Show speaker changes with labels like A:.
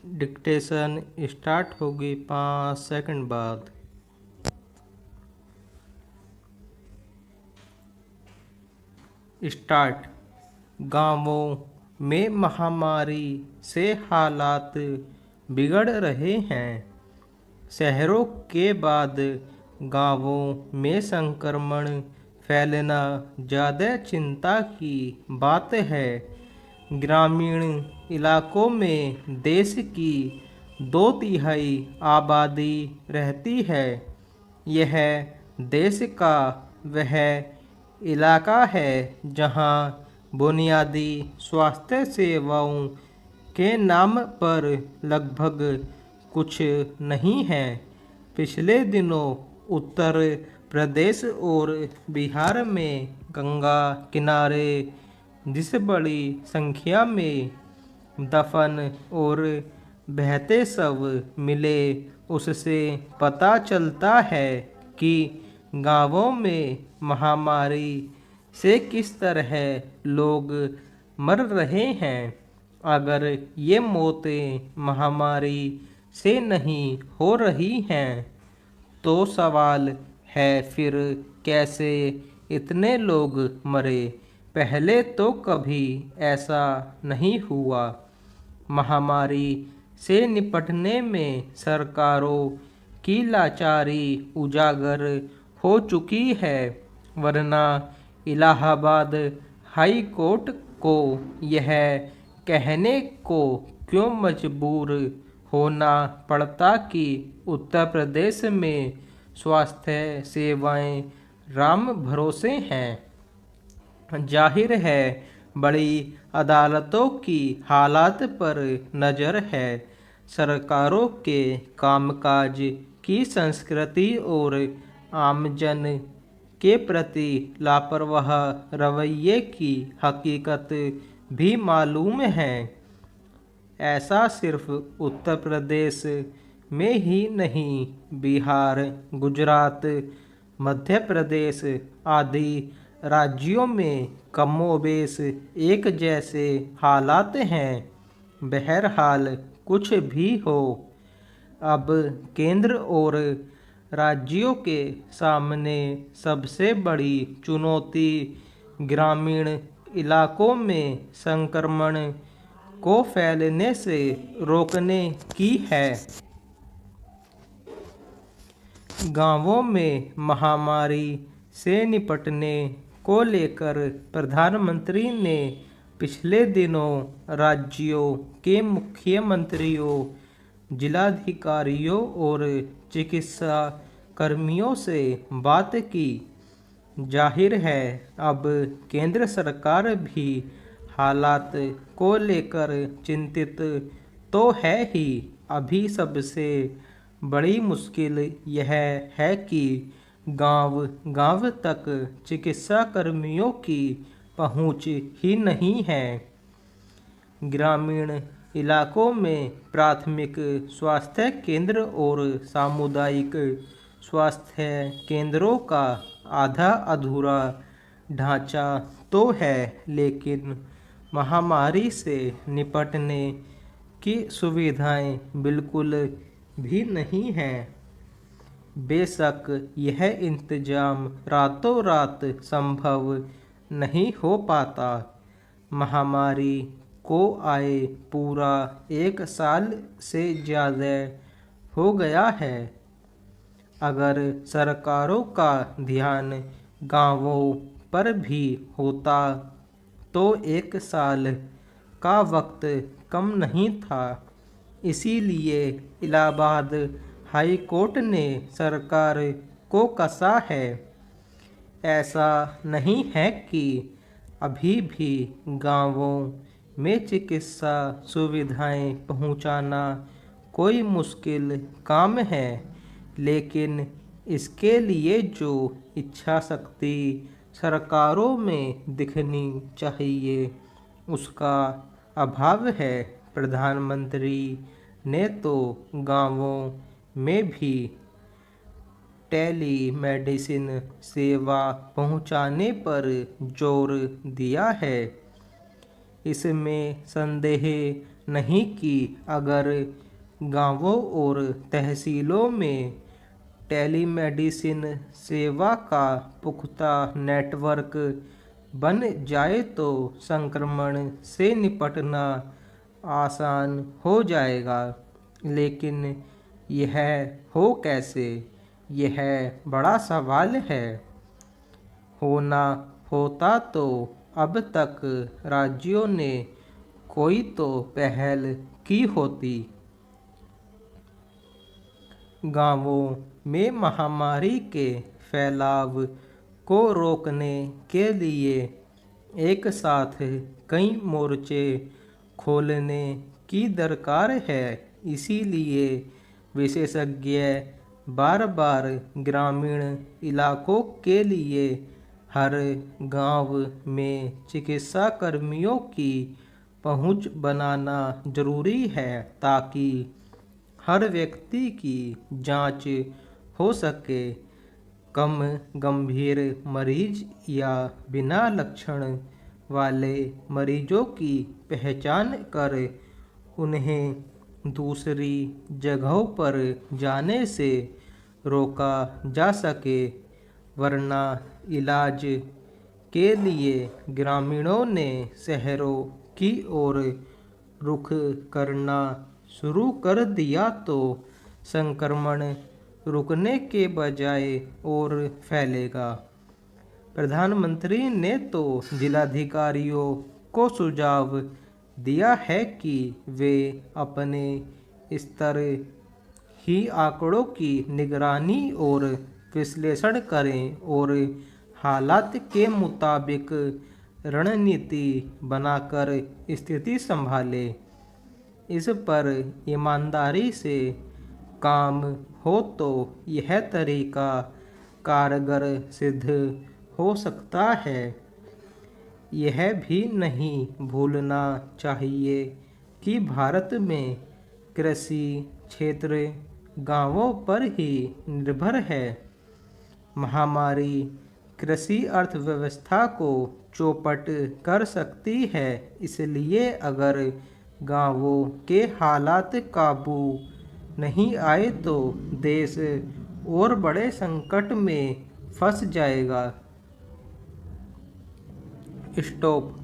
A: Dictation start होगी 5 second बाद। Start. गांवों में महामारी से हालात बिगड़ रहे हैं। शहरों के बाद गांवों में संक्रमण फैलना ज़्यादा चिंता की बात है। ग्रामीण इलाकों में देश की 2/3 आबादी रहती है। यह देश का वह इलाका है जहां बुनियादी स्वास्थ्य सेवाओं के नाम पर लगभग कुछ नहीं है। पिछले दिनों उत्तर प्रदेश और बिहार में गंगा किनारे जिस बड़ी संख्या में दफन और बहते शव मिले, उससे पता चलता है कि गांवों में महामारी से किस तरह लोग मर रहे हैं। अगर ये मौतें महामारी से नहीं हो रही हैं तो सवाल है फिर कैसे इतने लोग मरे। पहले तो कभी ऐसा नहीं हुआ। महामारी से निपटने में सरकारों की लाचारी उजागर हो चुकी है, वरना इलाहाबाद हाई कोर्ट को यह कहने को क्यों मजबूर होना पड़ता कि उत्तर प्रदेश में स्वास्थ्य सेवाएं राम भरोसे हैं। जाहिर है बड़ी अदालतों की हालात पर नज़र है। सरकारों के कामकाज की संस्कृति और आमजन के प्रति लापरवाह रवैये की हकीकत भी मालूम है। ऐसा सिर्फ उत्तर प्रदेश में ही नहीं, बिहार, गुजरात, मध्य प्रदेश आदि राज्यों में कमोबेश एक जैसे हालात हैं। बहरहाल कुछ भी हो, अब केंद्र और राज्यों के सामने सबसे बड़ी चुनौती ग्रामीण इलाकों में संक्रमण को फैलने से रोकने की है। गांवों में महामारी से निपटने को लेकर प्रधानमंत्री ने पिछले दिनों राज्यों के मुख्यमंत्रियों, जिलाधिकारियों और चिकित्सा कर्मियों से बात की। जाहिर है अब केंद्र सरकार भी हालात को लेकर चिंतित तो है ही। अभी सबसे बड़ी मुश्किल यह है कि गांव-गांव तक चिकित्सा कर्मियों की पहुंच ही नहीं है। ग्रामीण इलाकों में प्राथमिक स्वास्थ्य केंद्र और सामुदायिक स्वास्थ्य केंद्रों का आधा अधूरा ढांचा तो है, लेकिन महामारी से निपटने की सुविधाएं बिल्कुल भी नहीं हैं। बेशक यह इंतजाम रातों रात संभव नहीं हो पाता। महामारी को आए पूरा 1 साल से ज़्यादा हो गया है। अगर सरकारों का ध्यान गांवों पर भी होता तो 1 साल का वक्त कम नहीं था। इसीलिए इलाहाबाद हाई कोर्ट ने सरकार को कसा है। ऐसा नहीं है कि अभी भी गांवों में चिकित्सा सुविधाएं पहुंचाना कोई मुश्किल काम है, लेकिन इसके लिए जो इच्छा शक्ति सरकारों में दिखनी चाहिए उसका अभाव है। प्रधानमंत्री ने तो गांवों में भी टेली मेडिसिन सेवा पहुंचाने पर जोर दिया है। इसमें संदेह नहीं कि अगर गांवों और तहसीलों में टेलीमेडिसिन सेवा का पुख्ता नेटवर्क बन जाए तो संक्रमण से निपटना आसान हो जाएगा। लेकिन यह हो कैसे, यह बड़ा सवाल है। होना होता तो अब तक राज्यों ने कोई तो पहल की होती। गांवों में महामारी के फैलाव को रोकने के लिए एक साथ कई मोर्चे खोलने की दरकार है। इसीलिए विशेषज्ञ बार बार ग्रामीण इलाकों के लिए हर गांव में चिकित्सा कर्मियों की पहुंच बनाना जरूरी है, ताकि हर व्यक्ति की जांच हो सके। कम गंभीर मरीज या बिना लक्षण वाले मरीजों की पहचान कर उन्हें दूसरी जगहों पर जाने से रोका जा सके, वरना इलाज के लिए ग्रामीणों ने शहरों की ओर रुख करना शुरू कर दिया तो संक्रमण रुकने के बजाय और फैलेगा। प्रधानमंत्री ने तो जिलाधिकारियों को सुझाव दिया है कि वे अपने स्तर ही आंकड़ों की निगरानी और विश्लेषण करें और हालात के मुताबिक रणनीति बनाकर स्थिति संभालें। इस पर ईमानदारी से काम हो तो यह तरीका कारगर सिद्ध हो सकता है। यह भी नहीं भूलना चाहिए कि भारत में कृषि क्षेत्र गांवों पर ही निर्भर है। महामारी कृषि अर्थव्यवस्था को चौपट कर सकती है। इसलिए अगर गांवों के हालात काबू नहीं आए तो देश और बड़े संकट में फंस जाएगा। स्टॉप।